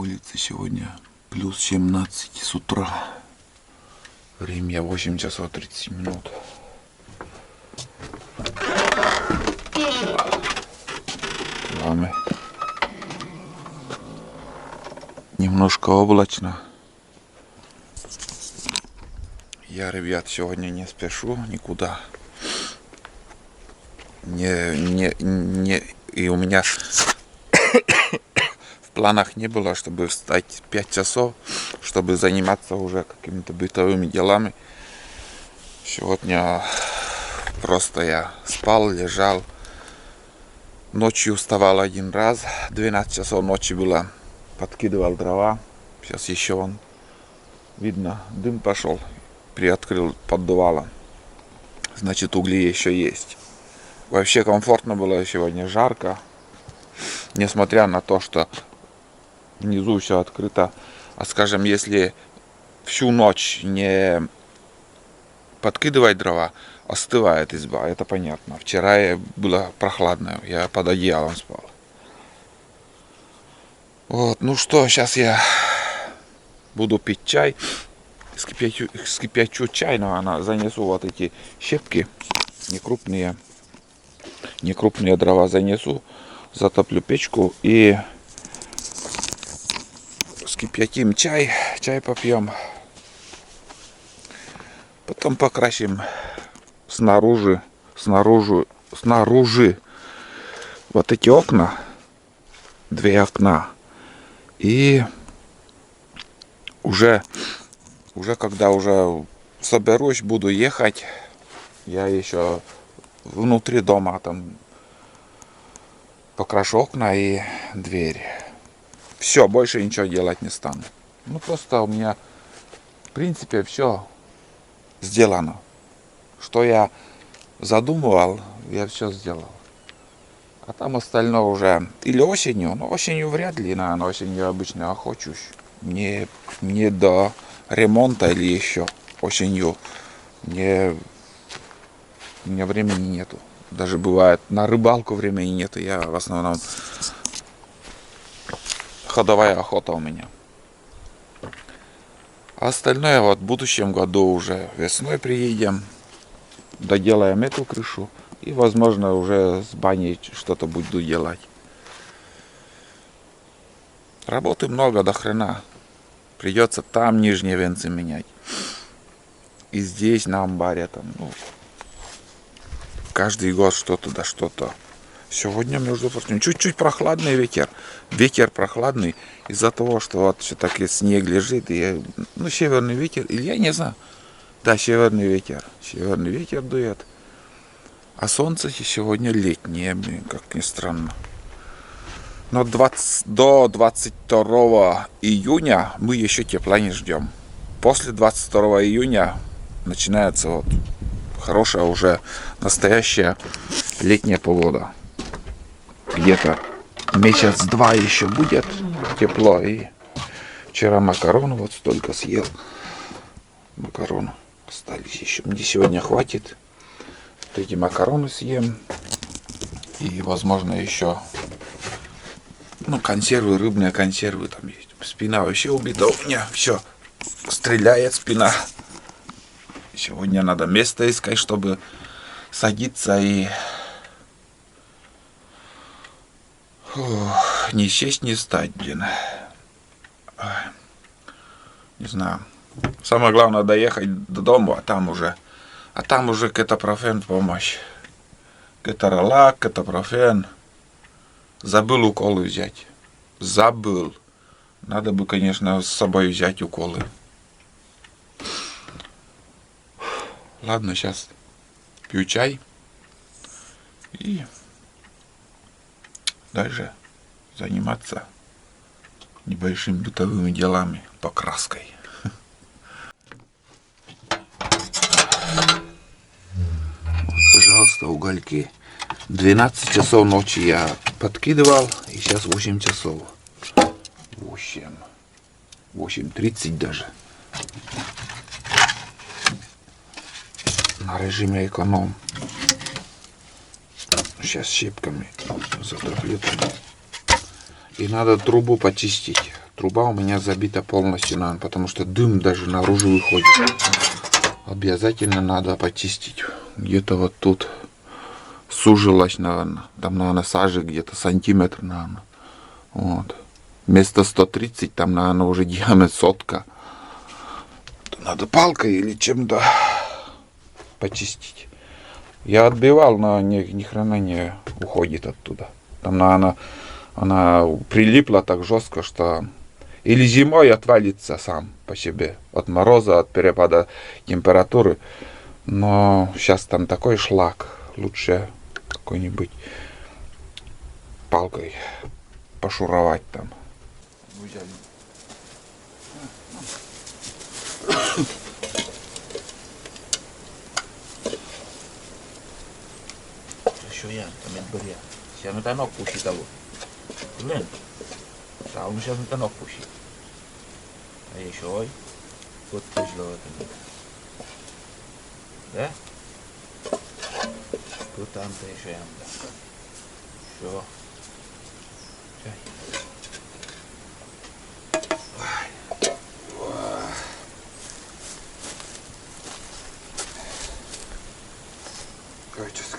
улице сегодня плюс 17 с утра. Время 8 часов 30 минут. Вами. Немножко облачно. Я, ребят, сегодня не спешу никуда. И у меня в планах не было, чтобы встать 5 часов, чтобы заниматься уже какими-то бытовыми делами. Сегодня просто я спал, лежал. Ночью вставал один раз, 12 часов ночи было, подкидывал дрова. Сейчас еще вон видно, дым пошел, приоткрыл поддувало. Значит, угли еще есть. Вообще комфортно было сегодня, жарко. Несмотря на то, что внизу все открыто. А скажем, если всю ночь не подкидывать дрова, остывает изба, это понятно. Вчера было прохладно, я под одеялом спал. Вот, ну что, сейчас я буду пить чай. Скипячу чай, но занесу вот эти щепки, некрупные дрова занесу, затоплю печку и скипятим чай попьем. Потом покрасим снаружи вот эти окна, 2 окна. И уже когда уже соберусь, буду ехать, я еще внутри дома там покрашу окна и дверь. Все, больше ничего делать не стану. Ну просто у меня в принципе все сделано. Что я задумывал, я все сделал. А там остальное уже или осенью, но осенью вряд ли, наверное, осенью обычно охочусь. Мне до ремонта или еще осенью у меня времени нету. Даже бывает на рыбалку времени нету. Я в основном ходовая охота у меня. А остальное вот в будущем году уже весной приедем, доделаем эту крышу и, возможно, уже с баней что-то буду делать. Работы много до хрена. Придется там нижние венцы менять. И здесь на амбаре там, каждый год что-то да что-то. Сегодня, между прочим, чуть-чуть прохладный ветер. Ветер прохладный из-за того, что вот все-таки снег лежит. И, северный ветер, или я не знаю. Да, северный ветер. Северный ветер дует. А солнце сегодня летнее, как ни странно. Но до 22 июня мы еще тепла не ждем. После 22 июня начинается вот хорошая уже настоящая летняя погода. Где-то месяц-два еще будет тепло. И вчера макарону вот столько съел. Макароны остались еще. Мне сегодня хватит. Вот эти макароны съем. И возможно еще консервы, рыбные консервы там есть. Спина вообще убита у меня. Все. Стреляет спина. Сегодня надо место искать, чтобы садиться и не сесть, не стать, блин. Не знаю. Самое главное доехать до дома, а там уже кетопрофен помощь. Кеторолак, кетопрофен. Забыл уколы взять. Забыл. Надо бы, конечно, с собой взять уколы. Ладно, сейчас пью чай. И дальше заниматься небольшими бытовыми делами, покраской. Пожалуйста, угольки. 12 часов ночи я подкидывал, и сейчас 8 часов. 8:30 даже. На режиме эконом. Сейчас щепками затоплю. И надо трубу почистить. Труба у меня забита полностью, наверное, потому что дым даже наружу выходит. Обязательно надо почистить. Где-то вот тут сужилась, наверное. Там, наверное, сажи где-то сантиметр, наверное. Вот. Вместо 130, там, наверное, уже диаметр сотка. Надо палкой или чем-то почистить. Я отбивал, но ни хрена не уходит оттуда. Там, наверное, она прилипла так жестко, что или зимой отвалится сам по себе от мороза, от перепада температуры. Но сейчас там такой шлак. Лучше какой-нибудь палкой пошуровать там. Що я там бере? Ще не танок пущить того. Блин. Да, он сейчас не танок пущит. А еще ой. Вот пушло это. Да? Тут там-то еще ямда. Все. Качески.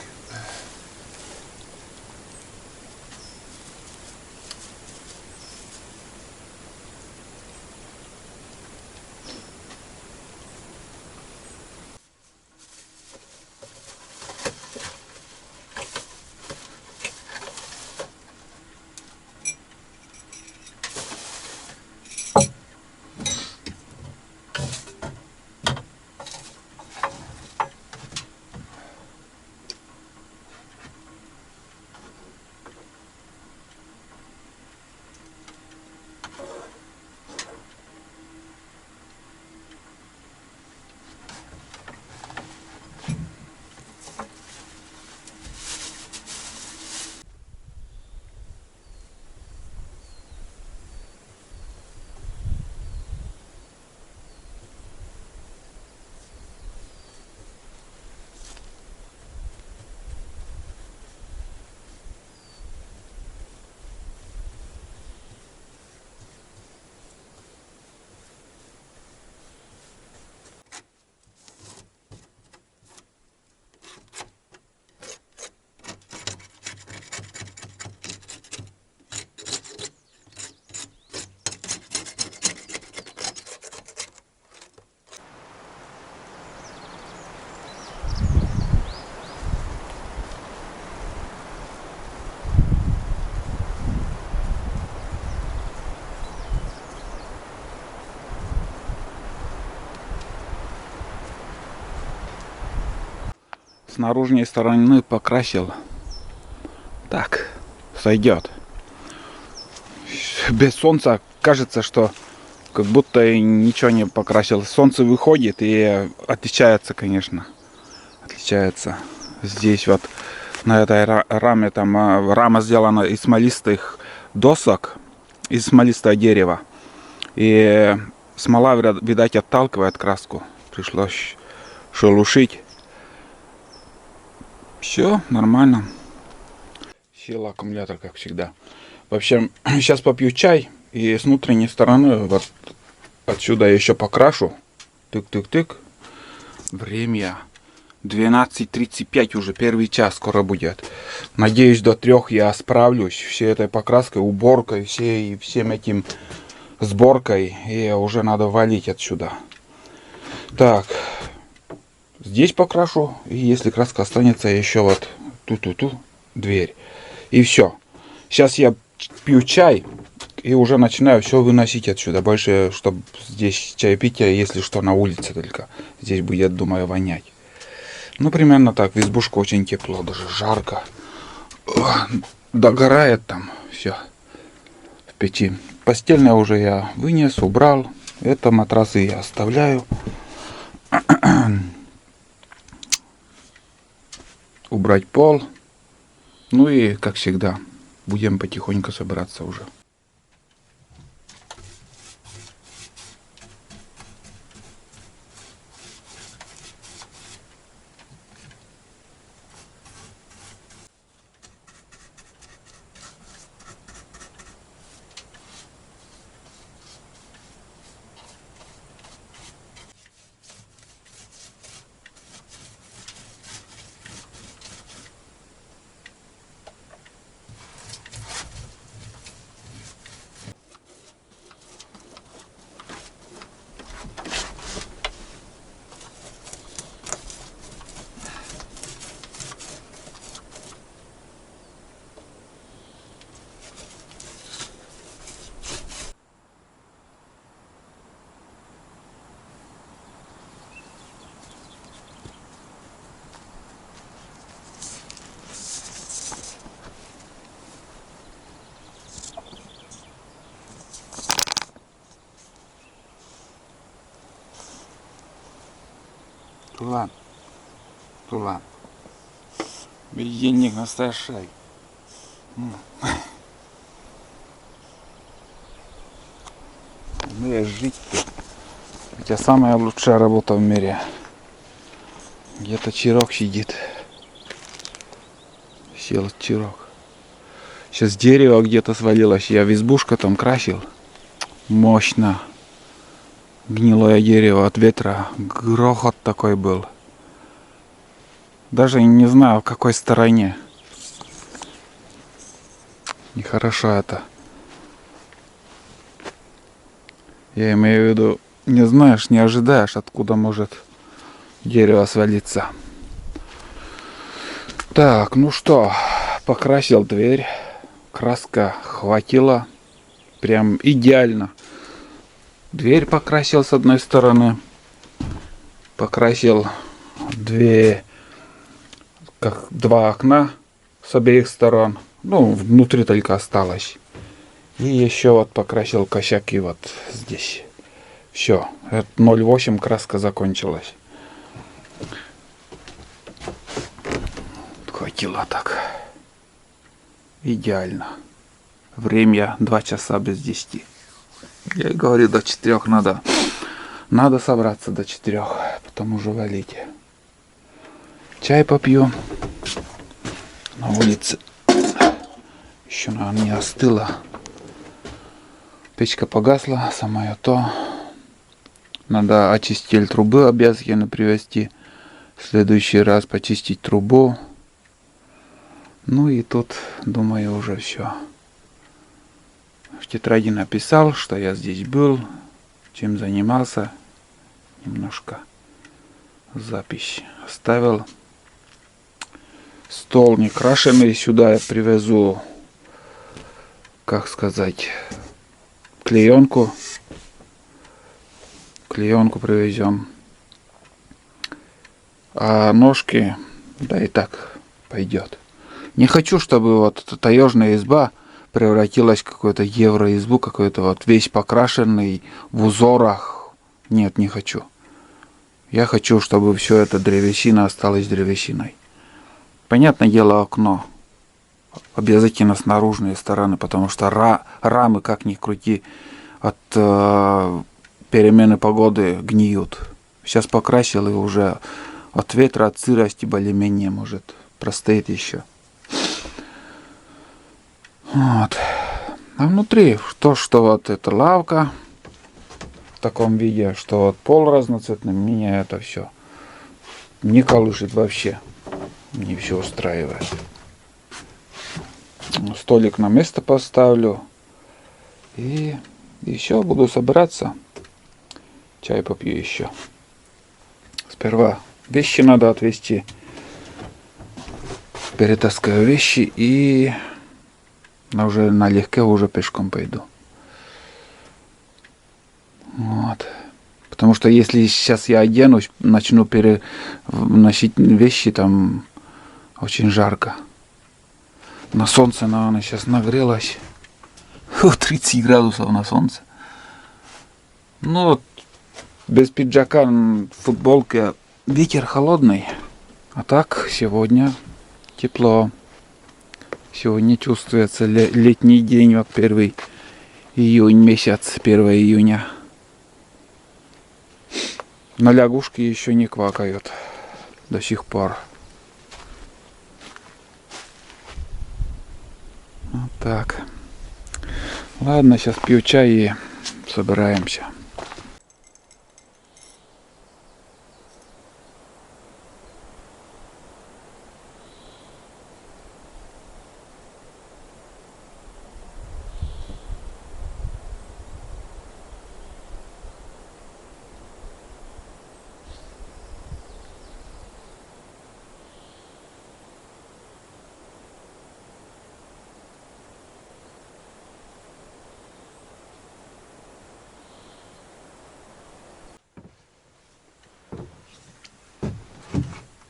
С наружной стороны покрасил. Так, сойдет. Без солнца кажется, что как будто и ничего не покрасил. Солнце выходит и отличается, конечно. Отличается. Здесь вот на этой раме, там рама сделана из смолистых досок, из смолистого дерева. И смола, видать, отталкивает краску. Пришлось шелушить. Все нормально. Села аккумулятор, как всегда. В общем, сейчас попью чай. И с внутренней стороны вот отсюда я еще покрашу. Тык-тык-тык. Время 12:35 уже, первый час скоро будет. Надеюсь, до 3 я справлюсь. Всей этой покраской, уборкой, всем этим сборкой. И уже надо валить отсюда. Так. Здесь покрашу. И если краска останется, еще вот ту-ту-ту дверь. И все. Сейчас я пью чай. И уже начинаю все выносить отсюда. Больше, чтобы здесь чаепитие, если что, на улице только. Здесь будет, думаю, вонять. Ну, примерно так. В избушку очень тепло, даже жарко. Догорает там все в печи. Постельное уже я вынес, убрал. Это матрасы я оставляю. Убрать пол. Ну и, как всегда, будем потихоньку собираться уже. Тулан. Тулан. Бездельник настоящий. Умеешь жить-то. У тебя самая лучшая работа в мире. Где-то чирок сидит. Сел чирок. Сейчас дерево где-то свалилось. Я в избушку там красил. Мощно. Гнилое дерево от ветра. Грохот такой был. Даже не знаю, в какой стороне. Нехорошо это. Я имею в виду, не знаешь, не ожидаешь, откуда может дерево свалиться. Так, ну что, покрасил дверь. Краска хватила. Прям идеально. Дверь покрасил с одной стороны. Покрасил два окна с обеих сторон. Ну, внутри только осталось. И еще вот покрасил косяки вот здесь. Все. 0,8 краска закончилась. Хватило так. Идеально. Время 2 часа без 10. Я и говорю, до 4 надо. Надо собраться до 4. Потом уже валить. Чай попью. На улице. Еще, наверное, не остыло. Печка погасла, самое то. Надо очиститель трубы обязательно привезти. В следующий раз почистить трубу. Ну и тут, думаю, уже все. В тетради написал, что я здесь был, чем занимался. Немножко запись оставил. Стол не крашеный, сюда я привезу, как сказать, клеенку. Клеенку привезем. А ножки, да и так пойдет. Не хочу, чтобы вот таежная изба превратилась в какую-то евроизбу, какой-то вот весь покрашенный в узорах. Нет, не хочу. Я хочу, чтобы все это древесина осталась древесиной. Понятное дело, окно. Обязательно с наружной стороны, потому что рамы, как ни крути, от перемены погоды гниют. Сейчас покрасил и уже от ветра, от сырости более-менее может простоит еще. Вот. А внутри то, что вот эта лавка в таком виде, что вот пол разноцветный, меня это все не колышет вообще. Не все устраивает. Столик на место поставлю. И еще буду собираться. Чай попью еще. Сперва вещи надо отвезти. Перетаскаю вещи и уже налегке уже пешком пойду. Вот. Потому что если сейчас я оденусь, начну переносить вещи, там очень жарко. На солнце, наверное, сейчас нагрелось. 30 градусов на солнце. Ну вот, без пиджака, в футболке, ветер холодный. А так, сегодня тепло. Сегодня чувствуется летний день, вот 1 июнь месяц, 1 июня. Но лягушки еще не квакают до сих пор. Вот так. Ладно, сейчас пью чай и собираемся.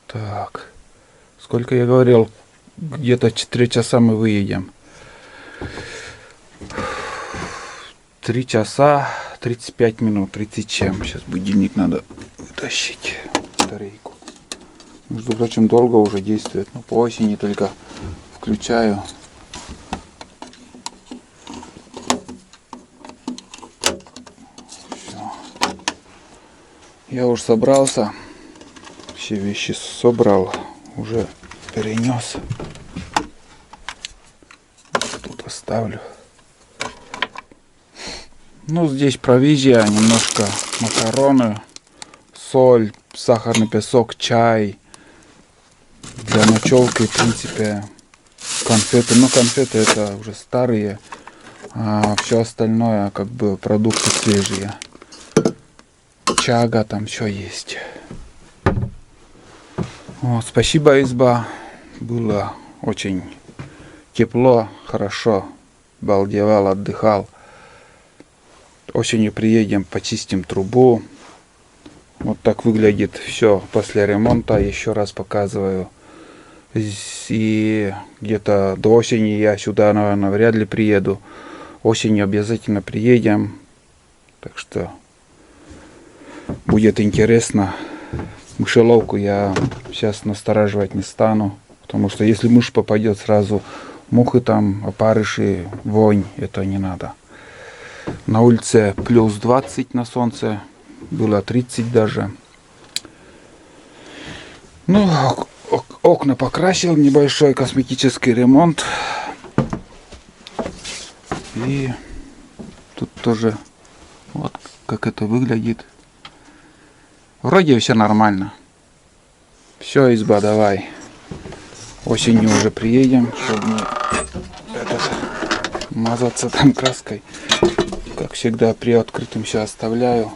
Так, сколько я говорил, где-то 4 часа мы выедем. 3 часа 35 минут, 30 чем. Сейчас будильник надо вытащить. батарейку. Между прочим, долго уже действует, но по осени только включаю. Все. Я уже собрался, все вещи собрал, уже перенес. Тут оставлю. Ну, здесь провизия, немножко макароны, соль, сахарный песок, чай. Для ночевки, в принципе, конфеты. Ну, конфеты это уже старые, а все остальное, как бы, продукты свежие. Чага там все есть. Вот, спасибо, изба. Было очень тепло, хорошо. Балдевал, отдыхал. Осенью приедем, почистим трубу. Вот так выглядит все после ремонта. Еще раз показываю. И где-то до осени я сюда, наверное, вряд ли приеду. Осенью обязательно приедем. Так что будет интересно. Мышеловку я сейчас настораживать не стану. Потому что если мышь попадет сразу, мухи там, опарыши, вонь, это не надо. На улице плюс 20 на солнце. Было 30 даже. Ну, окна покрасил, небольшой косметический ремонт. И тут тоже вот как это выглядит. Вроде все нормально. Все, изба, давай. Осенью уже приедем, чтобы не мазаться там краской. Как всегда, при открытом все оставляю.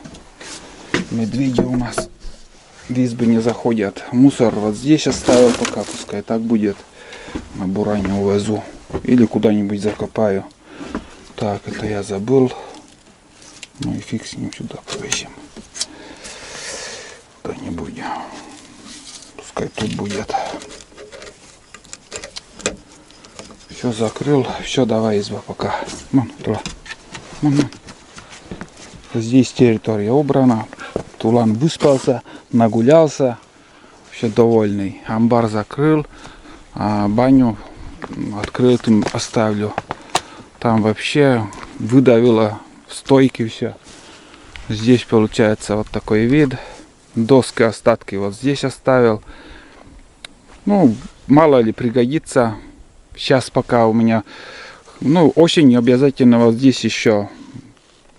Медведи у нас в избы не заходят. Мусор вот здесь оставил пока, пускай так будет. На буране увезу. Или куда-нибудь закопаю. Так, это я забыл. Ну и фиг с ним, сюда повесим. Куда-нибудь. Пускай тут будет. Все закрыл. Все, давай, изба, пока. Вон, туда. Вон. Здесь территория убрана. Тулан выспался, нагулялся. Все довольный. Амбар закрыл. А баню открытым оставлю. Там вообще выдавило стойки все. Здесь получается вот такой вид. Доски, остатки вот здесь оставил. Ну, мало ли пригодится. Сейчас пока у меня, ну, осенью обязательно вот здесь еще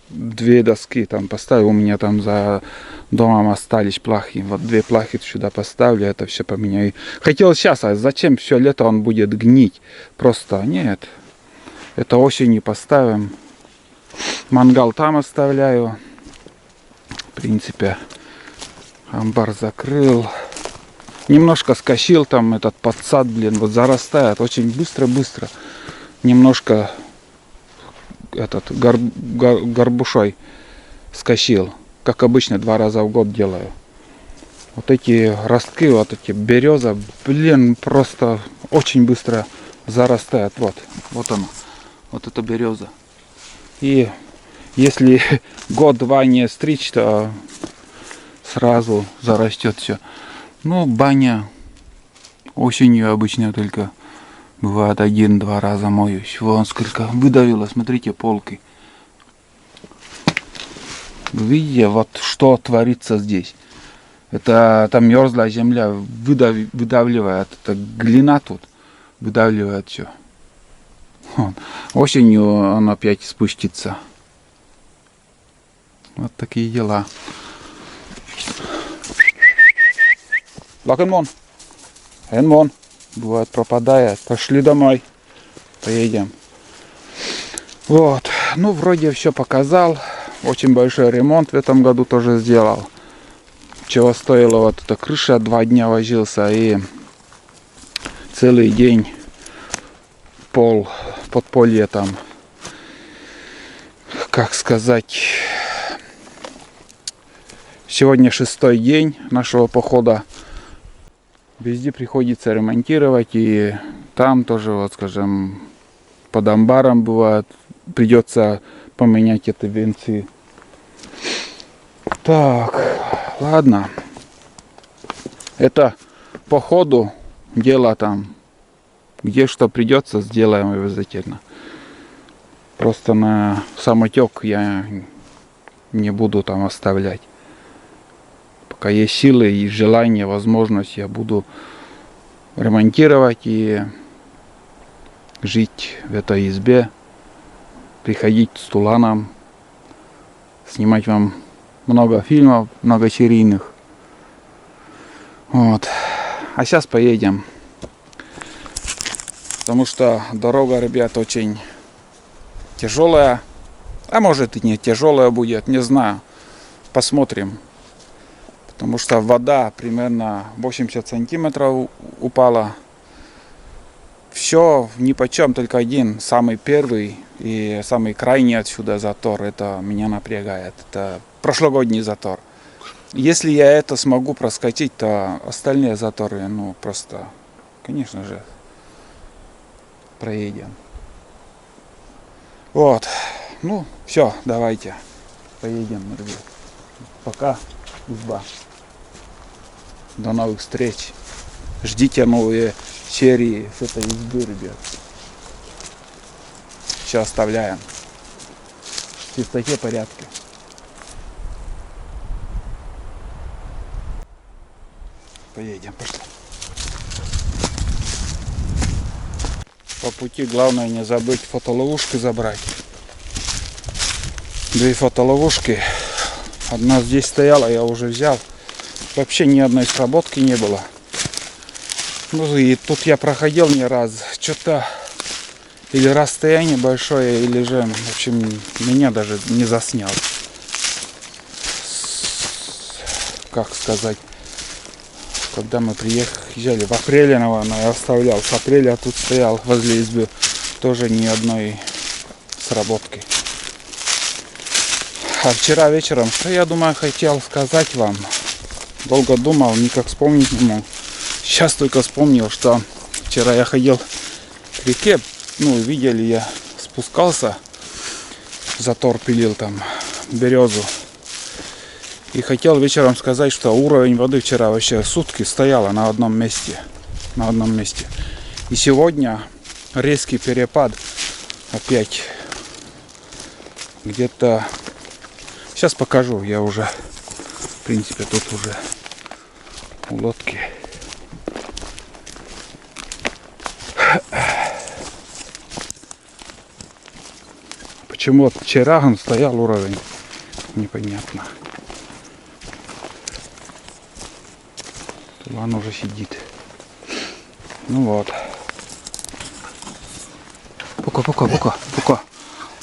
2 доски там поставил. У меня там за домом остались плахи. Вот 2 плахи сюда поставлю, это все поменяю. Хотел сейчас, а зачем все лето он будет гнить? Просто нет. Это осенью поставим. Мангал там оставляю. В принципе, амбар закрыл. Немножко скосил там этот подсад, блин, вот зарастает очень быстро-быстро. Немножко этот горбушой скосил. Как обычно, 2 раза в год делаю. Вот эти ростки, вот эти береза, блин, просто очень быстро зарастает. Вот она. Вот эта береза. И если год-два не стричь, то сразу зарастет все. Ну, баня осенью обычно только бывает 1-2 раза моюсь. Вон сколько выдавило, смотрите, полки. Вы видите, вот что творится здесь. Это там мерзлая земля выдавливает. Это глина тут выдавливает все. Осенью он опять спустится. Вот такие дела. Лакенмон. Энмон. Бывает пропадает. Пошли домой. Поедем. Вот. Ну, вроде все показал. Очень большой ремонт в этом году тоже сделал. Чего стоила вот эта крыша. 2 дня возился и целый день подполье там, как сказать, сегодня 6-й день нашего похода. Везде приходится ремонтировать, и там тоже, вот скажем, под амбаром бывает, придется поменять эти венцы. Так, ладно, Это по ходу дела там, где что придется, сделаем обязательно. Просто на самотек я не буду там оставлять. Пока есть силы и желание, возможность, я буду ремонтировать и жить в этой избе, приходить с Туланом, снимать вам много фильмов, многосерийных. Вот. А сейчас поедем. Потому что дорога, ребят, очень тяжелая. А может и не тяжелая будет, не знаю. Посмотрим. Потому что вода примерно 80 сантиметров упала. Все нипочем, только один, самый первый и самый крайний отсюда затор. Это меня напрягает. Это прошлогодний затор. Если я это смогу проскочить, то остальные заторы, ну просто, конечно же, проедем. Вот. Ну, все, давайте. Поедем, ребят. Пока, изба. До новых встреч. Ждите новые серии с этой избы, ребят. Все оставляем. В чистоте, порядке. Поедем, пошли. По пути главное не забыть фотоловушки забрать. 2 фотоловушки. Одна здесь стояла, я уже взял. Вообще ни одной сработки не было. Ну и тут я проходил не раз. Что-то или расстояние большое, или же, в общем, меня даже не заснял. Как сказать. Когда мы приехали в апреле, наверное, я оставлял. С апреля тут стоял возле избы. Тоже ни одной сработки. А вчера вечером, что я думаю, хотел сказать вам. Долго думал, никак вспомнить не мог. Сейчас только вспомнил, что вчера я ходил к реке. Ну, видели, я спускался. Затор пилил там березу. И хотел вечером сказать, что уровень воды вчера вообще сутки стояла на одном месте. На одном месте. И сегодня резкий перепад. Опять. Где-то... Сейчас покажу. Я уже, в принципе, тут уже у лодки. Почему вот вчера он стоял уровень? Непонятно. Он уже сидит. Ну вот. Пука.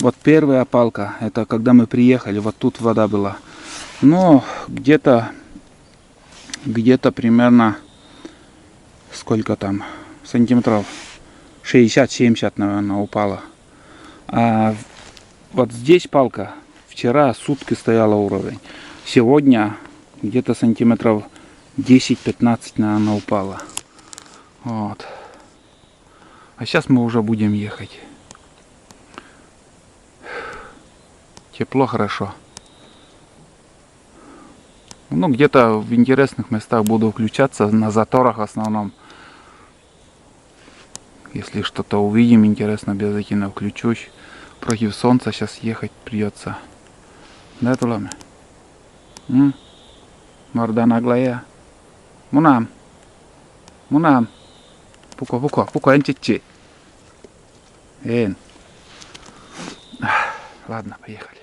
Вот первая палка, это когда мы приехали, вот тут вода была. Ну, где-то примерно, сколько там, сантиметров 60-70, наверное, упала. А вот здесь палка, вчера сутки стояла уровень. Сегодня где-то сантиметров 10-15, наверное, упала. Вот. А сейчас мы уже будем ехать. Тепло, хорошо. Ну, где-то в интересных местах буду включаться, на заторах в основном. Если что-то увидим интересно, обязательно включусь. Против солнца сейчас ехать придется. Да, Туламе? Морда наглая. Мунам. Пуко, энчичи. Ладно, поехали.